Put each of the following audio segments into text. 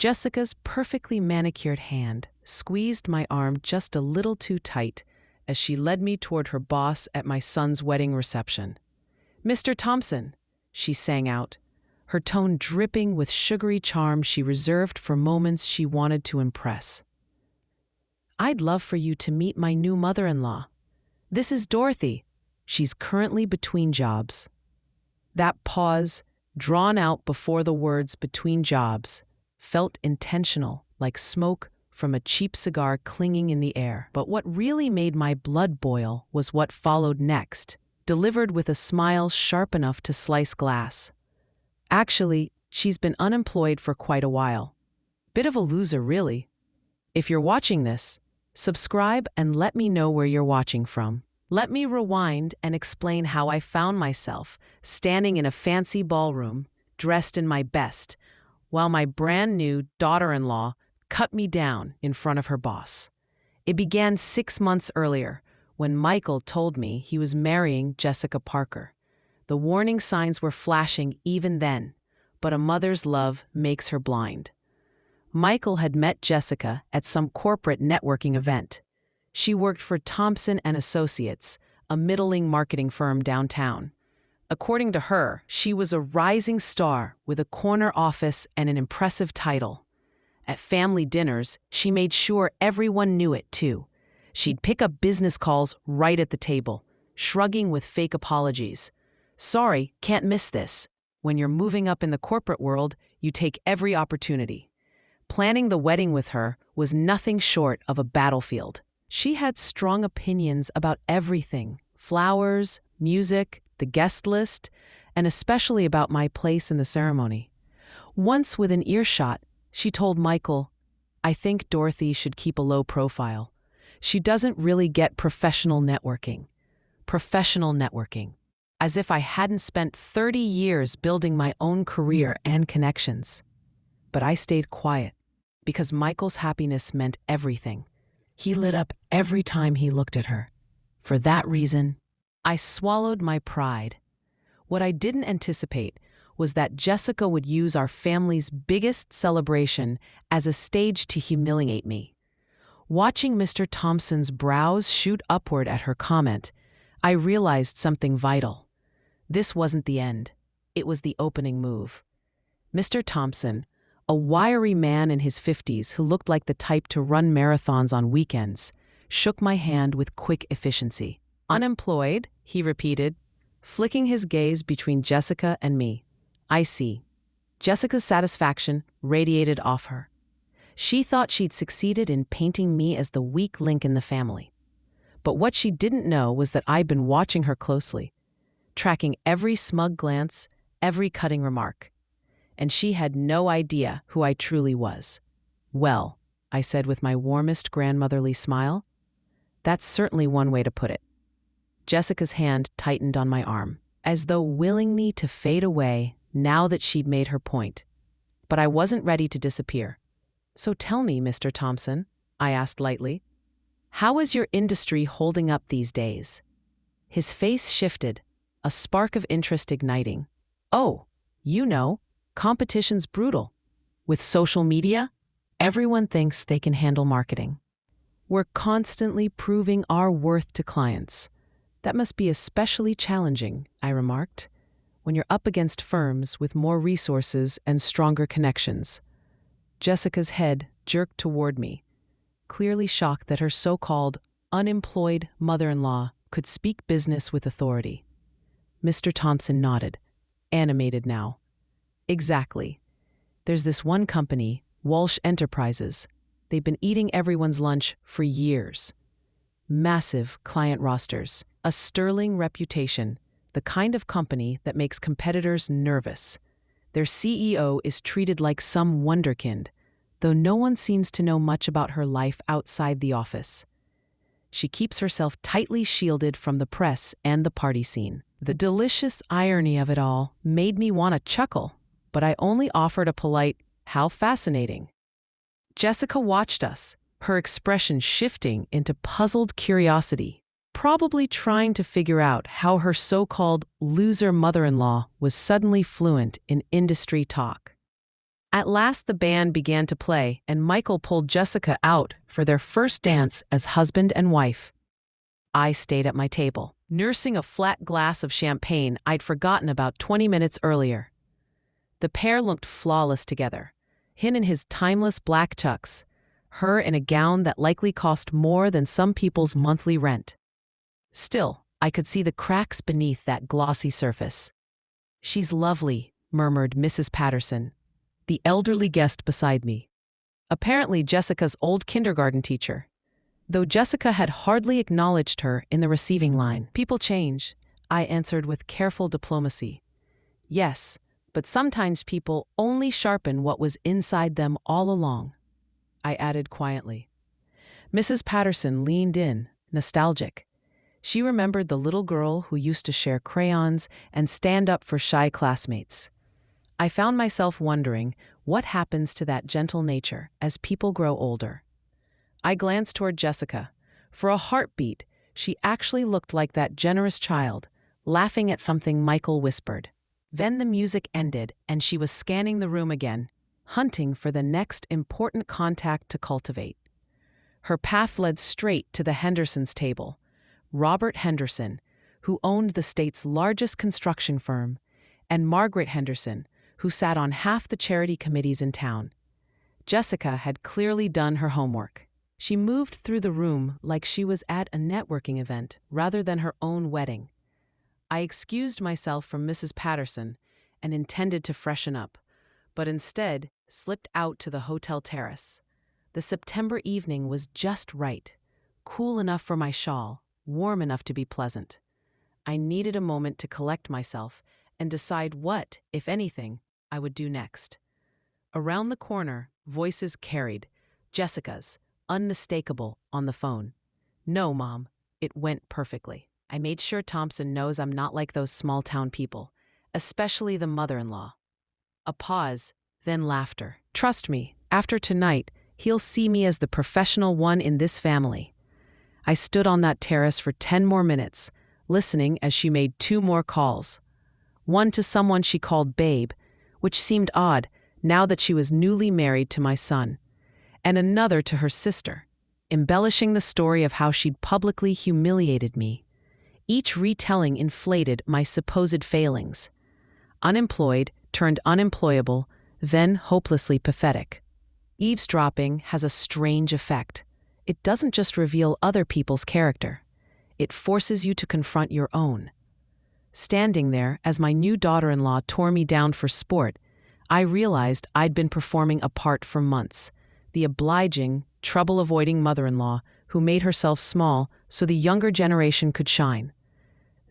Jessica's perfectly manicured hand squeezed my arm just a little too tight as she led me toward her boss at my son's wedding reception. "Mr. Thompson," she sang out, her tone dripping with sugary charm she reserved for moments she wanted to impress. "I'd love for you to meet my new mother-in-law. This is Dorothy. She's currently between jobs." That pause, drawn out before the words "between jobs," felt intentional, like smoke from a cheap cigar clinging in the air. But what really made my blood boil was what followed next, delivered with a smile sharp enough to slice glass. "Actually, she's been unemployed for quite a while. Bit of a loser, really. If you're watching this, subscribe and let me know where you're watching from." Let me rewind and explain how I found myself standing in a fancy ballroom, dressed in my best, while my brand new daughter-in-law cut me down in front of her boss. It began 6 months earlier, when Michael told me he was marrying Jessica Parker. The warning signs were flashing even then, but a mother's love makes her blind. Michael had met Jessica at some corporate networking event. She worked for Thompson & Associates, a middling marketing firm downtown. According to her, she was a rising star with a corner office and an impressive title. At family dinners, she made sure everyone knew it, too. She'd pick up business calls right at the table, shrugging with fake apologies. "Sorry, can't miss this." When you're moving up in the corporate world, you take every opportunity. Planning the wedding with her was nothing short of a battlefield. She had strong opinions about everything: flowers, music, the guest list, and especially about my place in the ceremony. Once within earshot, she told Michael, "I think Dorothy should keep a low profile. She doesn't really get professional networking." Professional networking. As if I hadn't spent 30 years building my own career and connections. But I stayed quiet, because Michael's happiness meant everything. He lit up every time he looked at her. For that reason, I swallowed my pride. What I didn't anticipate was that Jessica would use our family's biggest celebration as a stage to humiliate me. Watching Mr. Thompson's brows shoot upward at her comment, I realized something vital. This wasn't the end. It was the opening move. Mr. Thompson, a wiry man in his 50s who looked like the type to run marathons on weekends, shook my hand with quick efficiency. "Unemployed?" he repeated, flicking his gaze between Jessica and me. "I see." Jessica's satisfaction radiated off her. She thought she'd succeeded in painting me as the weak link in the family. But what she didn't know was that I'd been watching her closely, tracking every smug glance, every cutting remark. And she had no idea who I truly was. "Well," I said with my warmest grandmotherly smile, "that's certainly one way to put it." Jessica's hand tightened on my arm, as though willing me to fade away now that she'd made her point. But I wasn't ready to disappear. "So tell me, Mr. Thompson," I asked lightly, "how is your industry holding up these days?" His face shifted, a spark of interest igniting. "Oh, you know, competition's brutal. With social media, everyone thinks they can handle marketing. We're constantly proving our worth to clients. That must be especially challenging," I remarked, "when you're up against firms with more resources and stronger connections." Jessica's head jerked toward me, clearly shocked that her so-called unemployed mother-in-law could speak business with authority. Mr. Thompson nodded, animated now. "Exactly. There's this one company, Walsh Enterprises. They've been eating everyone's lunch for years. Massive client rosters, a sterling reputation, the kind of company that makes competitors nervous. Their CEO is treated like some wonderkind, though no one seems to know much about her life outside the office. She keeps herself tightly shielded from the press and the party scene." The delicious irony of it all made me want to chuckle, but I only offered a polite, "How fascinating." Jessica watched us, her expression shifting into puzzled curiosity, probably trying to figure out how her so-called loser mother-in-law was suddenly fluent in industry talk. At last the band began to play, and Michael pulled Jessica out for their first dance as husband and wife. I stayed at my table, nursing a flat glass of champagne I'd forgotten about 20 minutes earlier. The pair looked flawless together, him in his timeless black chucks, her in a gown that likely cost more than some people's monthly rent. Still, I could see the cracks beneath that glossy surface. "She's lovely," murmured Mrs. Patterson, the elderly guest beside me. Apparently Jessica's old kindergarten teacher, though Jessica had hardly acknowledged her in the receiving line. "People change," I answered with careful diplomacy. "Yes, but sometimes people only sharpen what was inside them all along," I added quietly. Mrs. Patterson leaned in, nostalgic. She remembered the little girl who used to share crayons and stand up for shy classmates. I found myself wondering what happens to that gentle nature as people grow older. I glanced toward Jessica. For a heartbeat, she actually looked like that generous child, laughing at something Michael whispered. Then the music ended and she was scanning the room again, hunting for the next important contact to cultivate. Her path led straight to the Hendersons' table. Robert Henderson, who owned the state's largest construction firm, and Margaret Henderson, who sat on half the charity committees in town. Jessica had clearly done her homework. She moved through the room like she was at a networking event rather than her own wedding. I excused myself from Mrs. Patterson and intended to freshen up, but instead slipped out to the hotel terrace. The September evening was just right, cool enough for my shawl, warm enough to be pleasant. I needed a moment to collect myself and decide what, if anything, I would do next. Around the corner, voices carried, Jessica's, unmistakable, on the phone. "No, Mom, it went perfectly. I made sure Thompson knows I'm not like those small-town people, especially the mother-in-law." A pause, then laughter. "Trust me, after tonight, he'll see me as the professional one in this family." I stood on that terrace for 10 more minutes, listening as she made 2 more calls. One to someone she called Babe, which seemed odd now that she was newly married to my son, and another to her sister, embellishing the story of how she'd publicly humiliated me. Each retelling inflated my supposed failings. Unemployed turned unemployable, then hopelessly pathetic. Eavesdropping has a strange effect. It doesn't just reveal other people's character. It forces you to confront your own. Standing there as my new daughter-in-law tore me down for sport, I realized I'd been performing a part for months. The obliging, trouble-avoiding mother-in-law who made herself small so the younger generation could shine.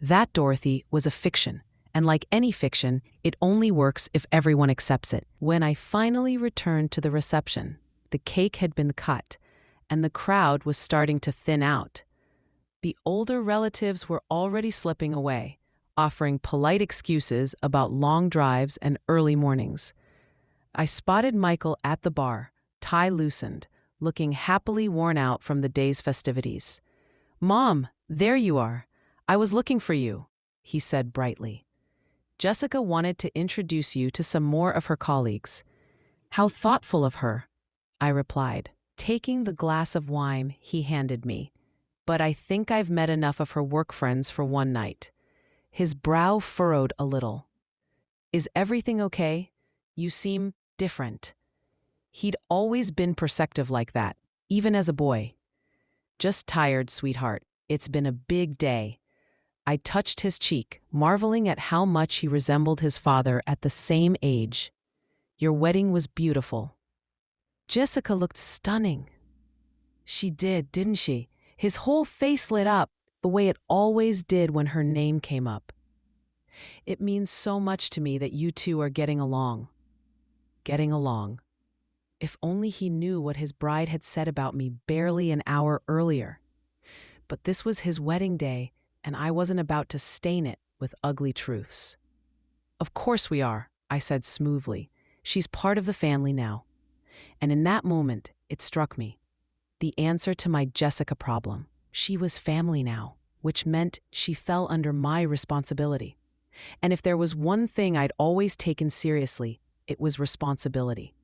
That Dorothy was a fiction, and like any fiction, it only works if everyone accepts it. When I finally returned to the reception, the cake had been cut, and the crowd was starting to thin out. The older relatives were already slipping away, offering polite excuses about long drives and early mornings. I spotted Michael at the bar, tie loosened, looking happily worn out from the day's festivities. "Mom, there you are. I was looking for you," he said brightly. "Jessica wanted to introduce you to some more of her colleagues." "How thoughtful of her," I replied, taking the glass of wine he handed me. "But I think I've met enough of her work friends for one night." His brow furrowed a little. "Is everything okay? You seem different." He'd always been perceptive like that, even as a boy. "Just tired, sweetheart. It's been a big day." I touched his cheek, marveling at how much he resembled his father at the same age. "Your wedding was beautiful." Jessica looked stunning. She did, didn't she? His whole face lit up, the way it always did when her name came up. "It means so much to me that you two are getting along." Getting along. If only he knew what his bride had said about me barely an hour earlier. But this was his wedding day, and I wasn't about to stain it with ugly truths. "Of course we are," I said smoothly. "She's part of the family now." And in that moment, it struck me. The answer to my Jessica problem. She was family now, which meant she fell under my responsibility. And if there was one thing I'd always taken seriously, it was responsibility.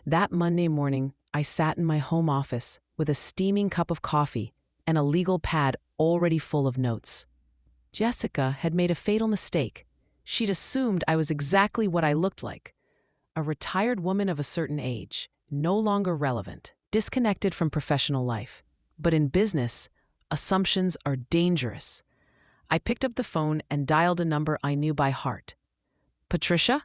That Monday morning, I sat in my home office with a steaming cup of coffee and a legal pad already full of notes. Jessica had made a fatal mistake. She'd assumed I was exactly what I looked like, a retired woman of a certain age, no longer relevant, disconnected from professional life. But in business, assumptions are dangerous. I picked up the phone and dialed a number I knew by heart. Patricia?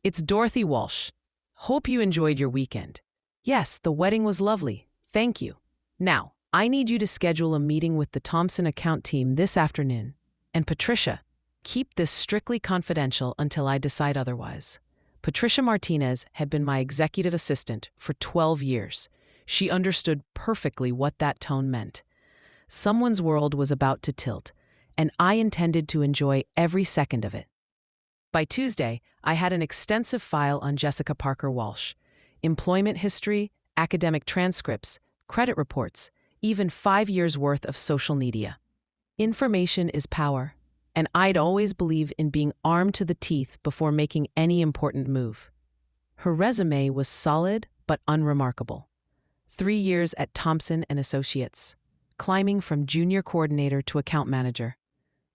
It's Dorothy Walsh. Hope you enjoyed your weekend. Yes, the wedding was lovely. Thank you. Now, I need you to schedule a meeting with the Thompson account team this afternoon. And Patricia, keep this strictly confidential until I decide otherwise. Patricia Martinez had been my executive assistant for 12 years. She understood perfectly what that tone meant. Someone's world was about to tilt, and I intended to enjoy every second of it. By Tuesday, I had an extensive file on Jessica Parker Walsh. Employment history, academic transcripts, credit reports, even 5 years' worth of social media. Information is power, and I'd always believe in being armed to the teeth before making any important move. Her resume was solid but unremarkable. 3 years at Thompson & Associates, climbing from junior coordinator to account manager.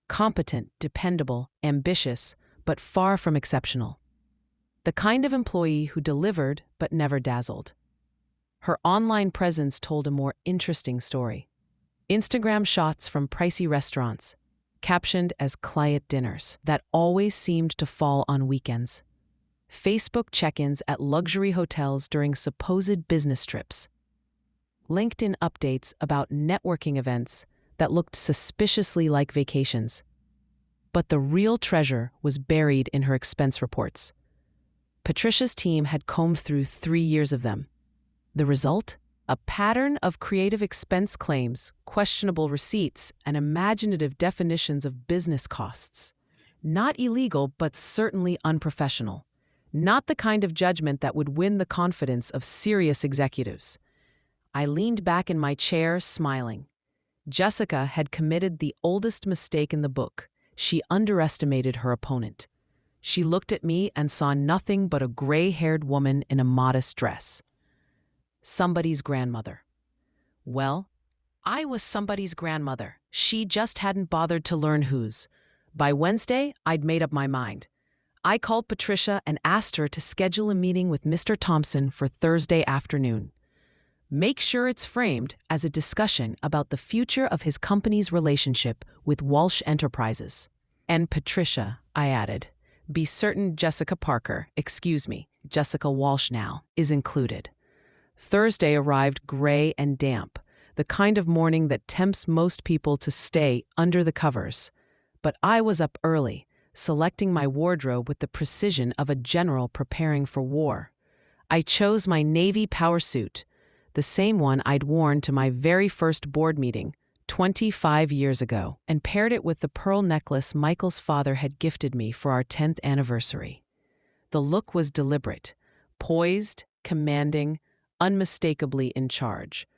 Competent, dependable, ambitious, but far from exceptional. The kind of employee who delivered but never dazzled. Her online presence told a more interesting story. Instagram shots from pricey restaurants, captioned as client dinners, that always seemed to fall on weekends. Facebook check-ins at luxury hotels during supposed business trips. LinkedIn updates about networking events that looked suspiciously like vacations. But the real treasure was buried in her expense reports. Patricia's team had combed through 3 years of them. The result? A pattern of creative expense claims, questionable receipts, and imaginative definitions of business costs. Not illegal, but certainly unprofessional. Not the kind of judgment that would win the confidence of serious executives. I leaned back in my chair, smiling. Jessica had committed the oldest mistake in the book. She underestimated her opponent. She looked at me and saw nothing but a gray-haired woman in a modest dress. Somebody's grandmother. Well, I was somebody's grandmother. She just hadn't bothered to learn whose. By Wednesday, I'd made up my mind. I called Patricia and asked her to schedule a meeting with Mr. Thompson for Thursday afternoon. Make sure it's framed as a discussion about the future of his company's relationship with Walsh Enterprises. And Patricia, I added, be certain Jessica Walsh now, is included. Thursday arrived gray and damp, the kind of morning that tempts most people to stay under the covers. But I was up early, selecting my wardrobe with the precision of a general preparing for war. I chose my navy power suit, the same one I'd worn to my very first board meeting 25 years ago, and paired it with the pearl necklace Michael's father had gifted me for our 10th anniversary. The look was deliberate, poised, commanding, unmistakably in charge.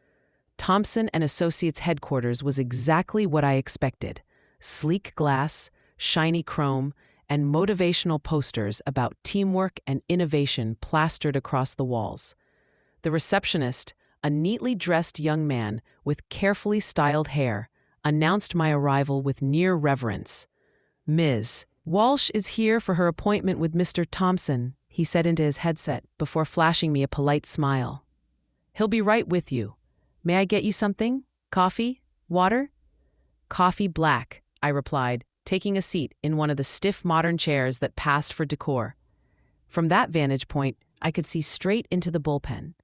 Thompson & Associates headquarters was exactly what I expected. Sleek glass, shiny chrome, and motivational posters about teamwork and innovation plastered across the walls. The receptionist, a neatly dressed young man with carefully styled hair, announced my arrival with near reverence. Ms. Walsh is here for her appointment with Mr. Thompson, he said into his headset before flashing me a polite smile. He'll be right with you. May I get you something? Coffee? Water? Coffee black, I replied, taking a seat in one of the stiff modern chairs that passed for decor. From that vantage point, I could see straight into the bullpen.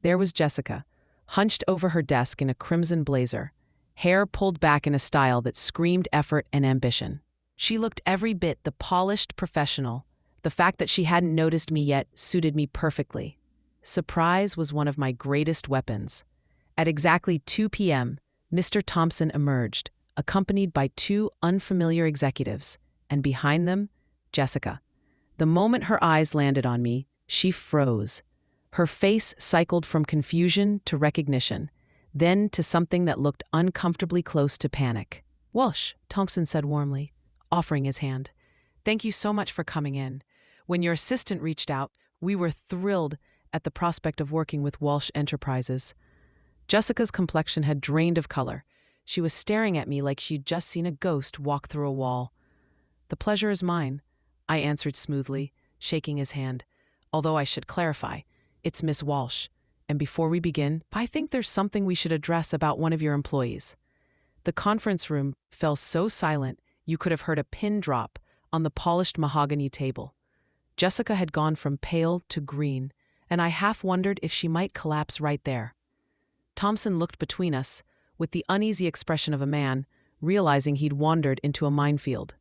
There was Jessica, hunched over her desk in a crimson blazer, hair pulled back in a style that screamed effort and ambition. She looked every bit the polished professional. The fact that she hadn't noticed me yet suited me perfectly. Surprise was one of my greatest weapons. At exactly 2 p.m., Mr. Thompson emerged, accompanied by 2 unfamiliar executives, and behind them, Jessica. The moment her eyes landed on me, she froze. Her face cycled from confusion to recognition, then to something that looked uncomfortably close to panic. Walsh, Thompson said warmly, offering his hand. Thank you so much for coming in. When your assistant reached out, we were thrilled at the prospect of working with Walsh Enterprises. Jessica's complexion had drained of color. She was staring at me like she'd just seen a ghost walk through a wall. "The pleasure is mine," I answered smoothly, shaking his hand. "Although I should clarify, it's Miss Walsh. And before we begin, I think there's something we should address about one of your employees." The conference room fell so silent you could have heard a pin drop on the polished mahogany table. Jessica had gone from pale to green, and I half wondered if she might collapse right there. Thompson looked between us, with the uneasy expression of a man, realizing he'd wandered into a minefield.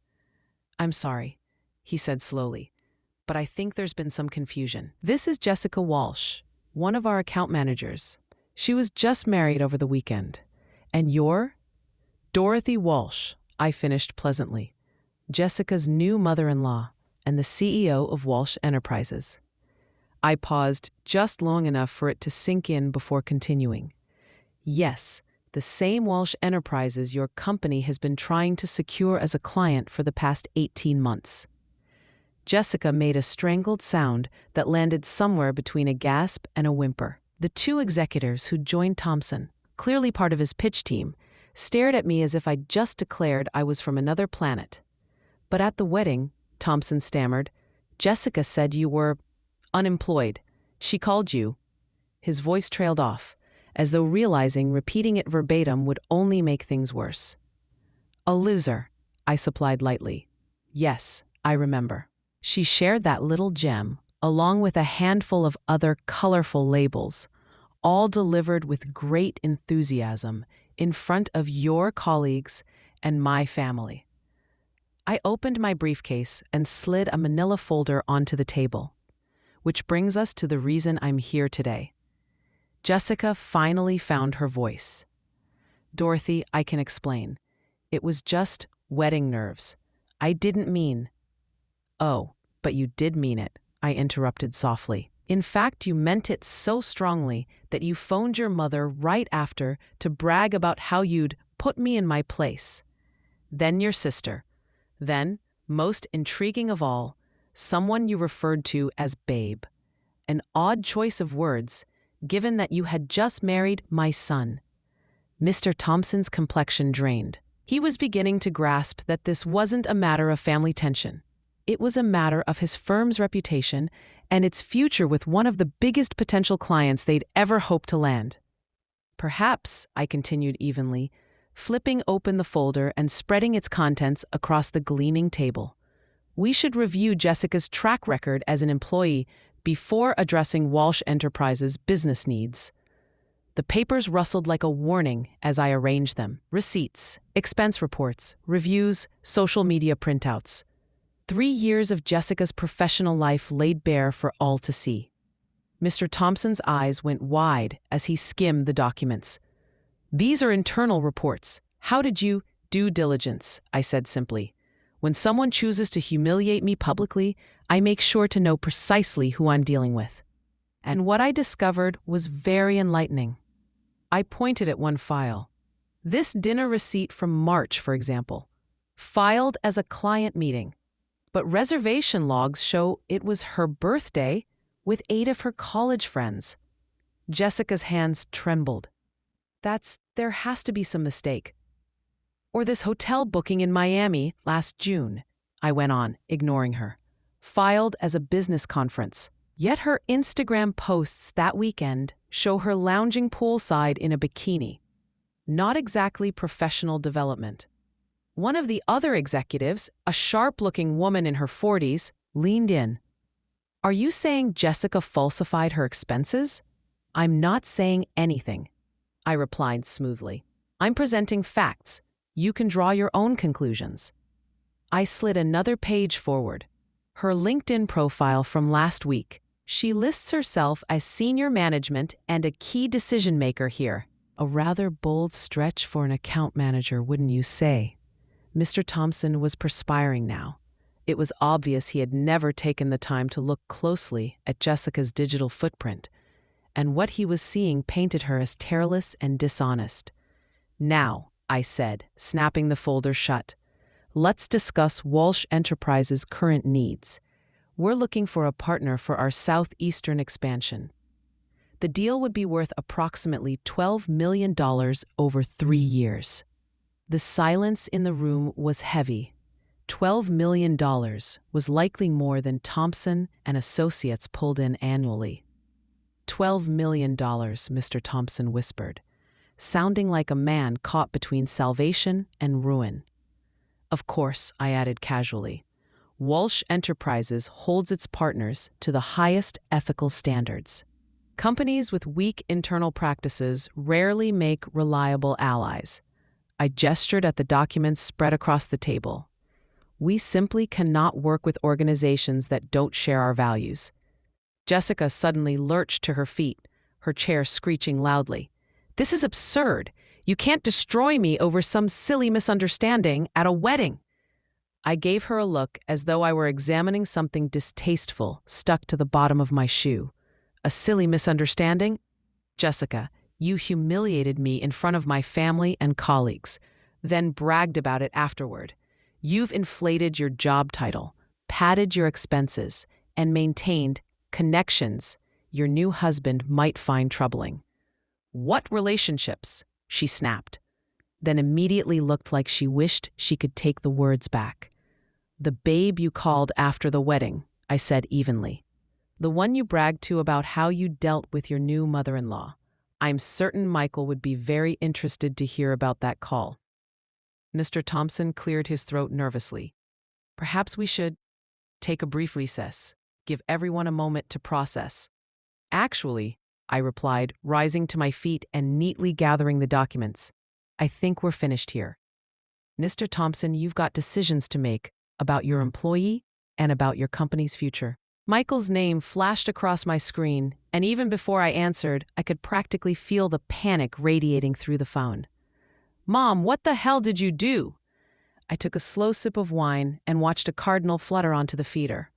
"I'm sorry," he said slowly, "but I think there's been some confusion. This is Jessica Walsh, one of our account managers. She was just married over the weekend. And you're Dorothy Walsh," I finished pleasantly, "Jessica's new mother-in-law and the CEO of Walsh Enterprises." I paused just long enough for it to sink in before continuing. "Yes, the same Walsh Enterprises your company has been trying to secure as a client for the past 18 months. Jessica made a strangled sound that landed somewhere between a gasp and a whimper. The two executors who joined Thompson, clearly part of his pitch team, stared at me as if I'd just declared I was from another planet. "But at the wedding," Thompson stammered, "Jessica said you were unemployed. She called you—" His voice trailed off, as though realizing repeating it verbatim would only make things worse. "A loser," I supplied lightly. "Yes, I remember. She shared that little gem, along with a handful of other colorful labels, all delivered with great enthusiasm in front of your colleagues and my family." I opened my briefcase and slid a manila folder onto the table. Which brings us to the reason I'm here today. Jessica finally found her voice. "Dorothy, I can explain. It was just wedding nerves. I didn't mean—" "Oh, but you did mean it," I interrupted softly. "In fact, you meant it so strongly that you phoned your mother right after to brag about how you'd put me in my place. Then your sister. Then, most intriguing of all, someone you referred to as Babe. An odd choice of words, given that you had just married my son." Mr. Thompson's complexion drained. He was beginning to grasp that this wasn't a matter of family tension. It was a matter of his firm's reputation and its future with one of the biggest potential clients they'd ever hoped to land. "Perhaps," I continued evenly, flipping open the folder and spreading its contents across the gleaming table, "we should review Jessica's track record as an employee before addressing Walsh Enterprises' business needs." The papers rustled like a warning as I arranged them. Receipts, expense reports, reviews, social media printouts. 3 years of Jessica's professional life laid bare for all to see. Mr. Thompson's eyes went wide as he skimmed the documents. "These are internal reports. How did you—" "Due diligence," I said simply. "When someone chooses to humiliate me publicly, I make sure to know precisely who I'm dealing with." And what I discovered was very enlightening. I pointed at one file. This dinner receipt from March, for example, filed as a client meeting. But reservation logs show it was her birthday with 8 of her college friends. Jessica's hands trembled. There has to be some mistake. "Or this hotel booking in Miami last June," I went on, ignoring her. "Filed as a business conference. Yet her Instagram posts that weekend show her lounging poolside in a bikini. Not exactly professional development." One of the other executives, a sharp-looking woman in her 40s, leaned in. "Are you saying Jessica falsified her expenses?" "I'm not saying anything," I replied smoothly. "I'm presenting facts. You can draw your own conclusions." I slid another page forward. Her LinkedIn profile from last week. She lists herself as senior management and a key decision-maker here. A rather bold stretch for an account manager, wouldn't you say? Mr. Thompson was perspiring now. It was obvious he had never taken the time to look closely at Jessica's digital footprint, and what he was seeing painted her as careless and dishonest. "Now," I said, snapping the folder shut, "let's discuss Walsh Enterprises' current needs. We're looking for a partner for our southeastern expansion. The deal would be worth approximately $12 million over 3 years. The silence in the room was heavy. $12 million was likely more than Thompson and Associates pulled in annually. $12 million, Mr. Thompson whispered, sounding like a man caught between salvation and ruin. Of course, I added casually, Walsh Enterprises holds its partners to the highest ethical standards. Companies with weak internal practices rarely make reliable allies. I gestured at the documents spread across the table. We simply cannot work with organizations that don't share our values. Jessica suddenly lurched to her feet, her chair screeching loudly. This is absurd. You can't destroy me over some silly misunderstanding at a wedding. I gave her a look as though I were examining something distasteful stuck to the bottom of my shoe. A silly misunderstanding? Jessica, you humiliated me in front of my family and colleagues, then bragged about it afterward. You've inflated your job title, padded your expenses, and maintained connections your new husband might find troubling. What relationships? She snapped, then immediately looked like she wished she could take the words back. The babe you called after the wedding, I said evenly. The one you bragged to about how you dealt with your new mother-in-law. I'm certain Michael would be very interested to hear about that call. Mr. Thompson cleared his throat nervously. Perhaps we should take a brief recess, give everyone a moment to process. Actually, I replied, rising to my feet and neatly gathering the documents. I think we're finished here. Mr. Thompson, you've got decisions to make about your employee and about your company's future. Michael's name flashed across my screen, and even before I answered, I could practically feel the panic radiating through the phone. Mom, what the hell did you do? I took a slow sip of wine and watched a cardinal flutter onto the feeder.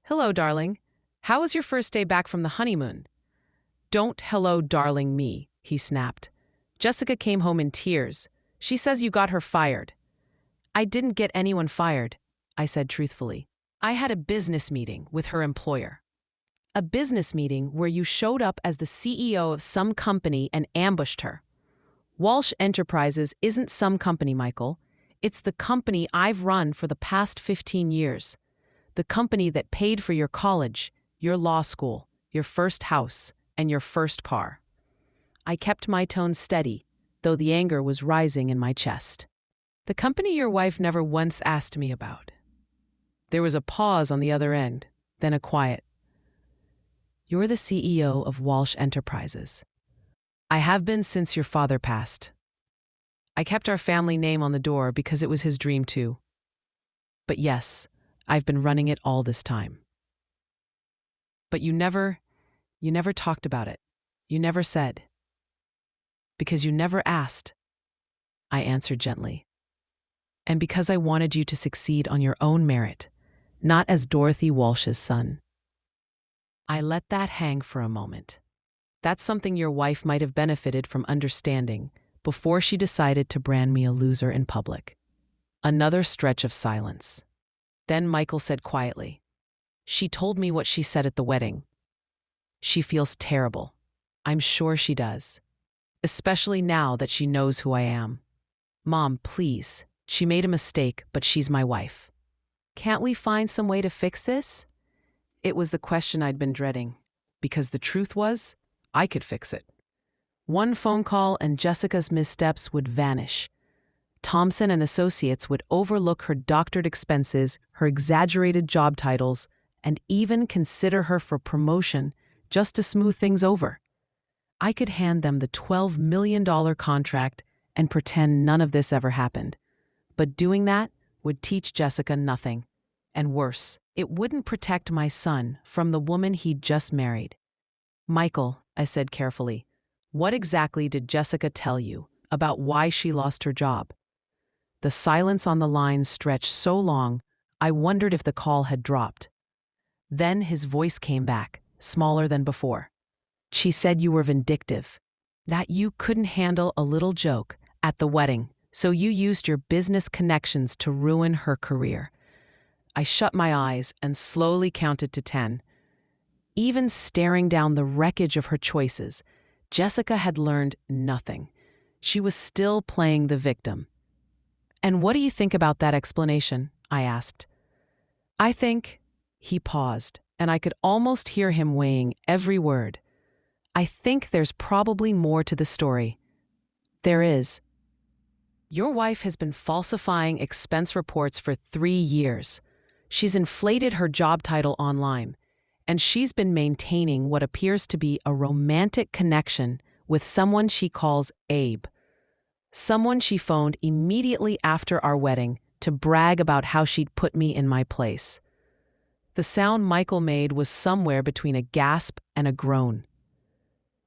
Hello, darling. How was your first day back from the honeymoon? Don't hello, darling me, he snapped. Jessica came home in tears. She says you got her fired. I didn't get anyone fired, I said truthfully. I had a business meeting with her employer. A business meeting where you showed up as the CEO of some company and ambushed her. Walsh Enterprises isn't some company, Michael. It's the company I've run for the past 15 years. The company that paid for your college, your law school, your first house, and your first car. I kept my tone steady, though the anger was rising in my chest. The company your wife never once asked me about. There was a pause on the other end, then a quiet. You're the CEO of Walsh Enterprises. I have been since your father passed. I kept our family name on the door because it was his dream too. But yes, I've been running it all this time. But you never talked about it. You never said. Because you never asked, I answered gently. And because I wanted you to succeed on your own merit, not as Dorothy Walsh's son. I let that hang for a moment. That's something your wife might have benefited from understanding before she decided to brand me a loser in public. Another stretch of silence. Then Michael said quietly, She told me what she said at the wedding. She feels terrible. I'm sure she does. Especially now that she knows who I am. Mom, please. She made a mistake, but she's my wife. Can't we find some way to fix this? It was the question I'd been dreading, because the truth was, I could fix it. One phone call and Jessica's missteps would vanish. Thompson and Associates would overlook her doctored expenses, her exaggerated job titles, and even consider her for promotion just to smooth things over. I could hand them the $12 million contract and pretend none of this ever happened. But doing that would teach Jessica nothing. And worse, it wouldn't protect my son from the woman he'd just married. Michael, I said carefully, what exactly did Jessica tell you about why she lost her job? The silence on the line stretched so long, I wondered if the call had dropped. Then his voice came back, smaller than before. She said you were vindictive, that you couldn't handle a little joke at the wedding, so you used your business connections to ruin her career. I shut my eyes and slowly counted to 10. Even staring down the wreckage of her choices, Jessica had learned nothing. She was still playing the victim. "And what do you think about that explanation?" I asked. "I think—" He paused, and I could almost hear him weighing every word. "I think there's probably more to the story." "There is. Your wife has been falsifying expense reports for 3 years. She's inflated her job title online, and she's been maintaining what appears to be a romantic connection with someone she calls Abe. Someone she phoned immediately after our wedding to brag about how she'd put me in my place." The sound Michael made was somewhere between a gasp and a groan.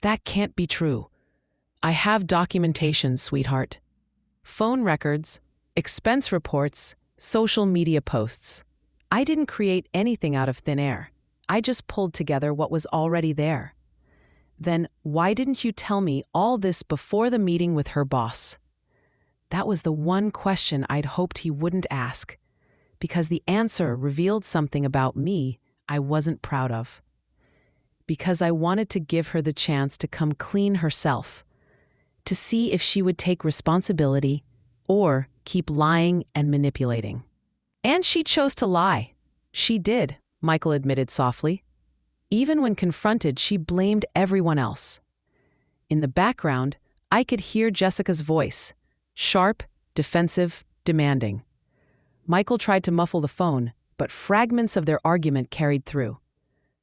"That can't be true. I have documentation, sweetheart. Phone records, expense reports, social media posts. I didn't create anything out of thin air. I just pulled together what was already there." "Then why didn't you tell me all this before the meeting with her boss?" That was the one question I'd hoped he wouldn't ask, because the answer revealed something about me I wasn't proud of. Because I wanted to give her the chance to come clean herself, to see if she would take responsibility or keep lying and manipulating. And she chose to lie. She did, Michael admitted softly. Even when confronted, she blamed everyone else. In the background, I could hear Jessica's voice, sharp, defensive, demanding. Michael tried to muffle the phone, but fragments of their argument carried through.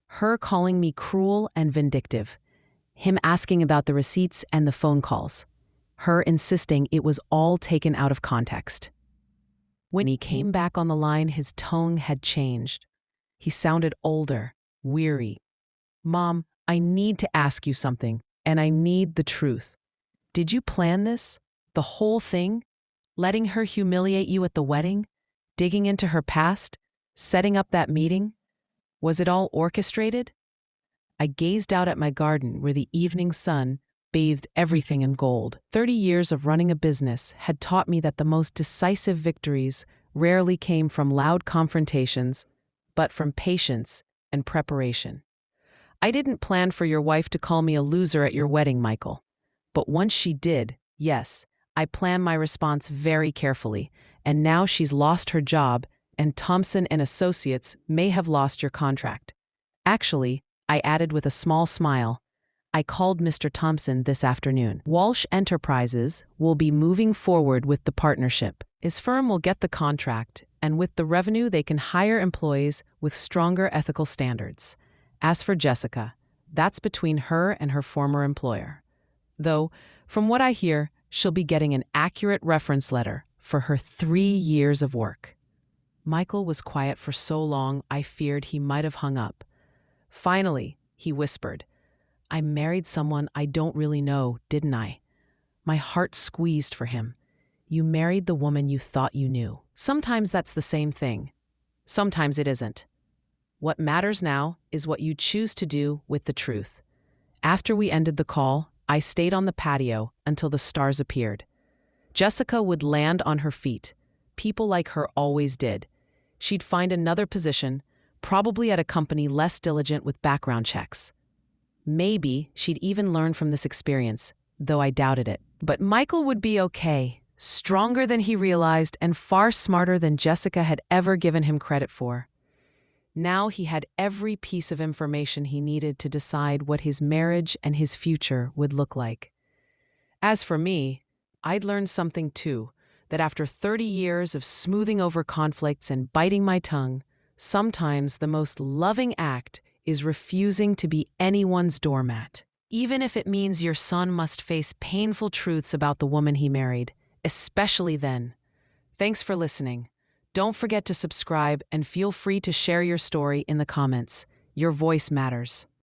Her calling me cruel and vindictive. Him asking about the receipts and the phone calls. Her insisting it was all taken out of context. When he came back on the line, his tone had changed. He sounded older, weary. "Mom, I need to ask you something, and I need the truth. Did you plan this? The whole thing? Letting her humiliate you at the wedding? Digging into her past? Setting up that meeting? Was it all orchestrated?" I gazed out at my garden where the evening sun bathed everything in gold. 30 years of running a business had taught me that the most decisive victories rarely came from loud confrontations, but from patience and preparation. "I didn't plan for your wife to call me a loser at your wedding, Michael. But once she did, yes, I planned my response very carefully, and now she's lost her job, and Thompson and Associates may have lost your contract. Actually," I added with a small smile, "I called Mr. Thompson this afternoon. Walsh Enterprises will be moving forward with the partnership. His firm will get the contract, and with the revenue they can hire employees with stronger ethical standards. As for Jessica, that's between her and her former employer. Though, from what I hear, she'll be getting an accurate reference letter for her 3 years of work." Michael was quiet for so long I feared he might have hung up. Finally, he whispered, "I married someone I don't really know, didn't I?" My heart squeezed for him. "You married the woman you thought you knew." Sometimes that's the same thing. Sometimes it isn't. What matters now is what you choose to do with the truth. After we ended the call, I stayed on the patio until the stars appeared. Jessica would land on her feet. People like her always did. She'd find another position, probably at a company less diligent with background checks. Maybe she'd even learn from this experience, though I doubted it. But Michael would be okay, stronger than he realized and far smarter than Jessica had ever given him credit for. Now he had every piece of information he needed to decide what his marriage and his future would look like. As for me, I'd learned something too, that after 30 years of smoothing over conflicts and biting my tongue, sometimes the most loving act is refusing to be anyone's doormat, even if it means your son must face painful truths about the woman he married, especially then. Thanks for listening. Don't forget to subscribe and feel free to share your story in the comments. Your voice matters.